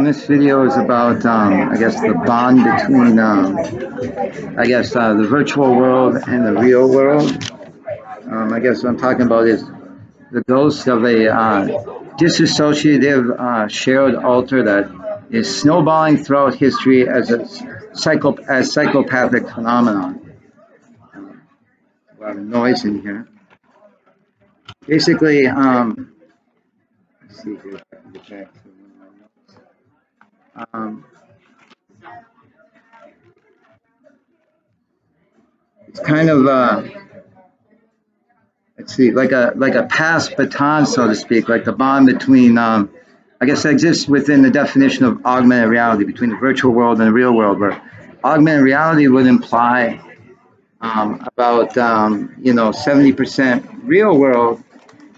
This video is about, I guess, the bond between, the virtual world and the real world. I guess what I'm talking about is the ghost of a dissociative shared alter that is snowballing throughout history as as psychopathic phenomenon. A lot of noise in here. Basically, let's see here if I can get back to one of my notes. It's kind of let's see, like a pass baton, so to speak, like the bond between, I guess, that exists within the definition of augmented reality between the virtual world and the real world, where augmented reality would imply about 70% real world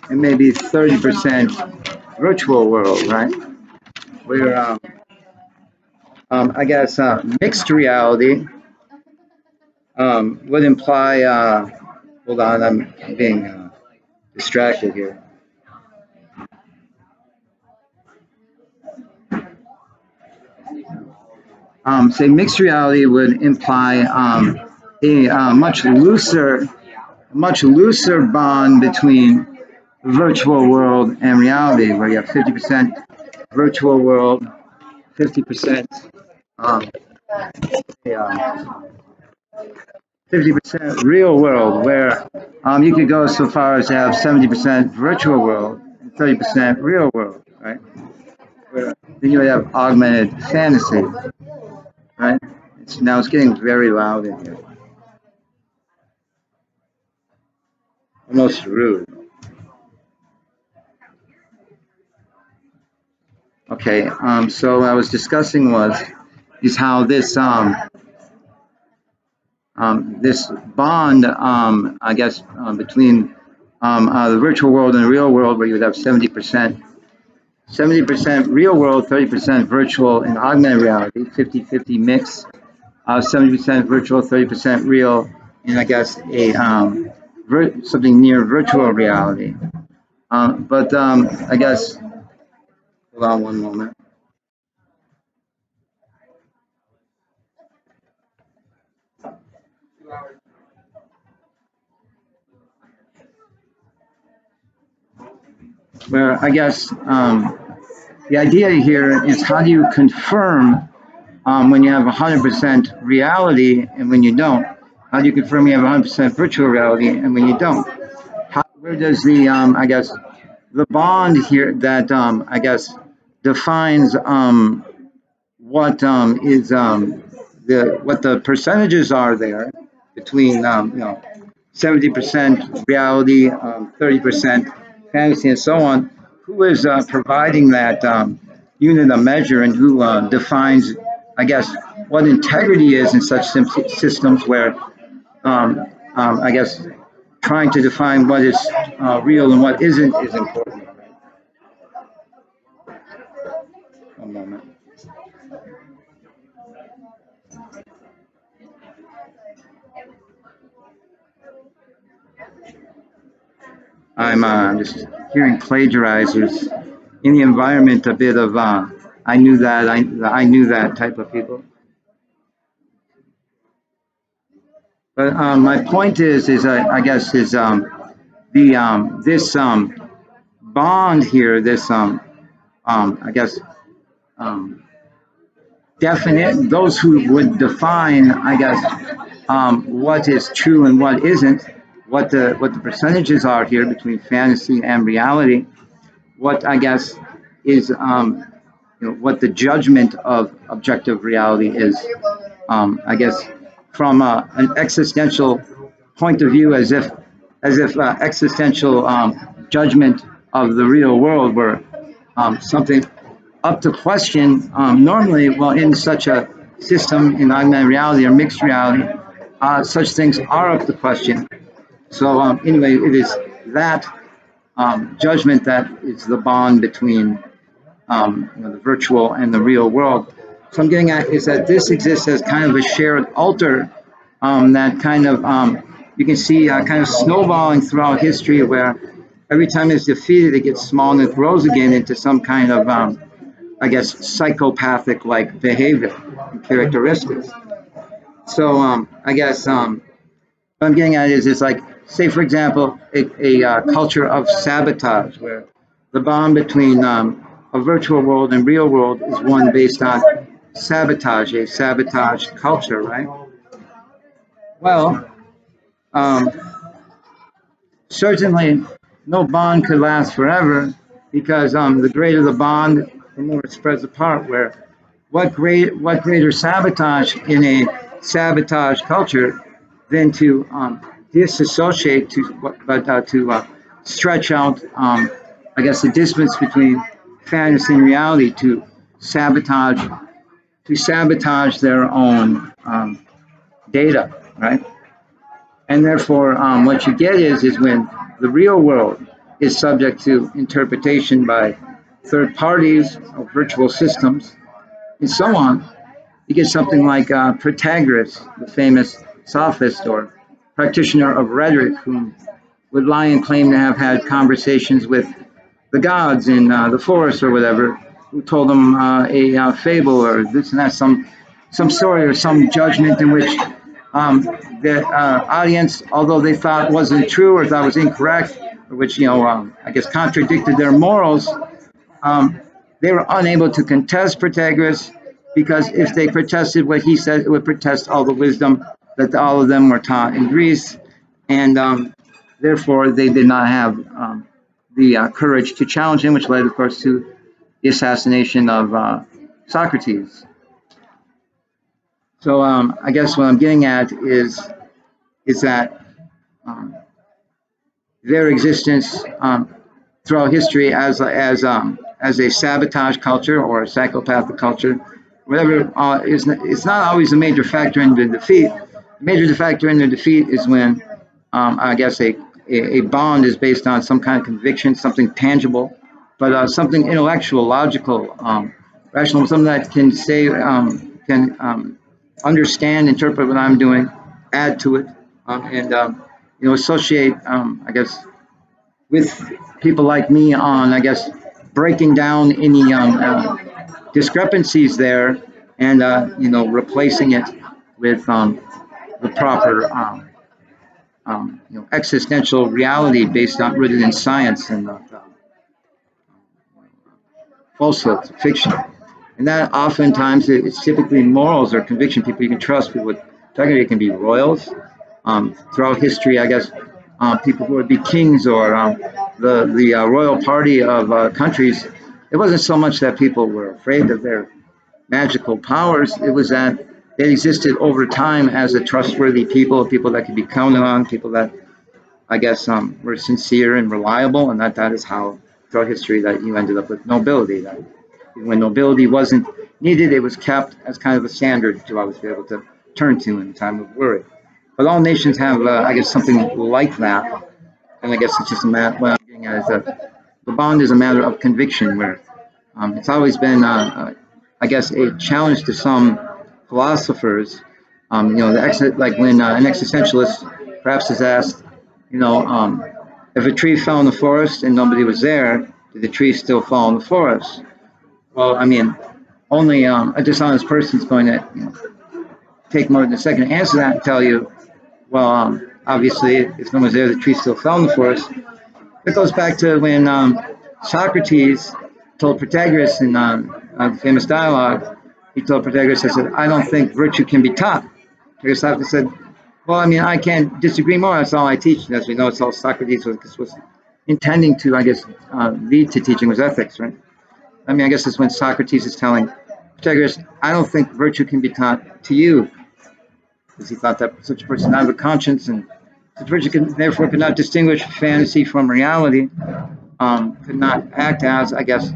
and maybe 30% virtual world, right? Where I guess mixed reality would imply. Hold on, I'm being distracted here. Say mixed reality would imply a much looser bond between virtual world and reality, where you have 50% virtual world, 50% um, yeah, 50% real world, where you could go so far as to have 70% virtual world and 30% real world, right? Where then you would have augmented fantasy, right? Now it's getting very loud in here, almost rude. Okay, so what I was discussing is how this bond, I guess, between the virtual world and the real world, where you would have 70% real world, 30% virtual in augmented reality, 50-50 mix, 70% virtual, 30% real, in I guess a something near virtual reality. But I guess, hold on one moment. Where I guess the idea here is, how do you confirm when you have 100% reality and when you don't? How do you confirm you have 100% virtual reality and when you don't? Where does the I guess the bond here that I guess defines what is the what the percentages are there between 70% reality, 30% fantasy, and so on? Who is providing that unit of measure, and who defines, I guess, what integrity is in such systems where I guess trying to define what is real and what isn't is important. One moment. I'm just hearing plagiarizers in the environment, a bit of I knew that, I knew that type of people. But my point is I guess is the this bond here, this I guess definite, those who would define, I guess, what is true and what isn't, what the percentages are here between fantasy and reality, what I guess is what the judgment of objective reality is. I guess from an existential point of view, as if existential judgment of the real world were something up to question. Normally, well, in such a system in augmented reality or mixed reality, such things are up to question. So anyway, it is that judgment that is the bond between the virtual and the real world. So I'm getting at is that this exists as kind of a shared altar that kind of you can see kind of snowballing throughout history, where every time it's defeated, it gets small and it grows again into some kind of I guess, psychopathic-like behavior and characteristics. So I guess what I'm getting at is like, say, for example, a culture of sabotage, where the bond between a virtual world and real world is one based on sabotage, a sabotage culture, right? Well, um, certainly no bond could last forever, because the greater the bond, the more it spreads apart. Where what greater sabotage in a sabotage culture than to disassociate, to stretch out, I guess, the distance between fantasy and reality, sabotage to sabotage their own data, right? And therefore, what you get is when the real world is subject to interpretation by third parties or virtual systems and so on, you get something like Protagoras, the famous sophist or practitioner of rhetoric, who would lie and claim to have had conversations with the gods in the forest or whatever, who told them a fable or this and that, some story or some judgment in which the audience, although they thought wasn't true or thought was incorrect, or which I guess contradicted their morals, um, they were unable to contest Protagoras, because if they protested what he said, it would protest all the wisdom that all of them were taught in Greece, and therefore they did not have the courage to challenge him, which led, of course, to the assassination of Socrates. So I guess what I'm getting at is that um, their existence throughout history as a sabotage culture or a psychopathic culture, whatever, is it's not always a major factor in the defeat. The major factor in the defeat is when I guess a bond is based on some kind of conviction, something tangible, but something intellectual, logical, rational, something that can say can understand, interpret what I'm doing, add to it, and associate, I guess, with people like me on, I guess, breaking down any discrepancies there, and replacing it with the proper existential reality based on, rooted in science and falsehood, fiction. And that oftentimes it's typically morals or conviction, people you can trust, people with integrity. It can be royals. Throughout history, I guess, people who would be kings or the royal party of countries, it wasn't so much that people were afraid of their magical powers, it was that they existed over time as a trustworthy people, people that could be counted on, people that, I guess, were sincere and reliable, and that is how throughout history that you ended up with nobility. That when nobility wasn't needed, it was kept as kind of a standard to always be able to turn to in time of worry. But all nations have, I guess, something like that, and I guess it's just a matter. What I'm getting at is that the bond is a matter of conviction, where it's always been, I guess, a challenge to some philosophers. Like when an existentialist perhaps is asked, if a tree fell in the forest and nobody was there, did the tree still fall in the forest? Well, I mean, only a dishonest person is going to take more than a second to answer that and tell you, well, obviously, if no one's there, the tree still fell in the forest. It goes back to when Socrates told Protagoras in the famous dialogue. He told Protagoras, I said, I don't think virtue can be taught. Protagoras said, well, I mean, I can't disagree more. That's all I teach. As we know, it's all Socrates was intending to, I guess, lead to teaching was ethics, right? I mean, I guess it's when Socrates is telling Protagoras, I don't think virtue can be taught to you, because he thought that such a person did not have a conscience, and such a person therefore could not distinguish fantasy from reality, could not act as, I guess,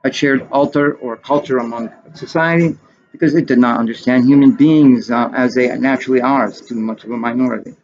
a shared altar or culture among society, because it did not understand human beings as they naturally are, as too much of a minority.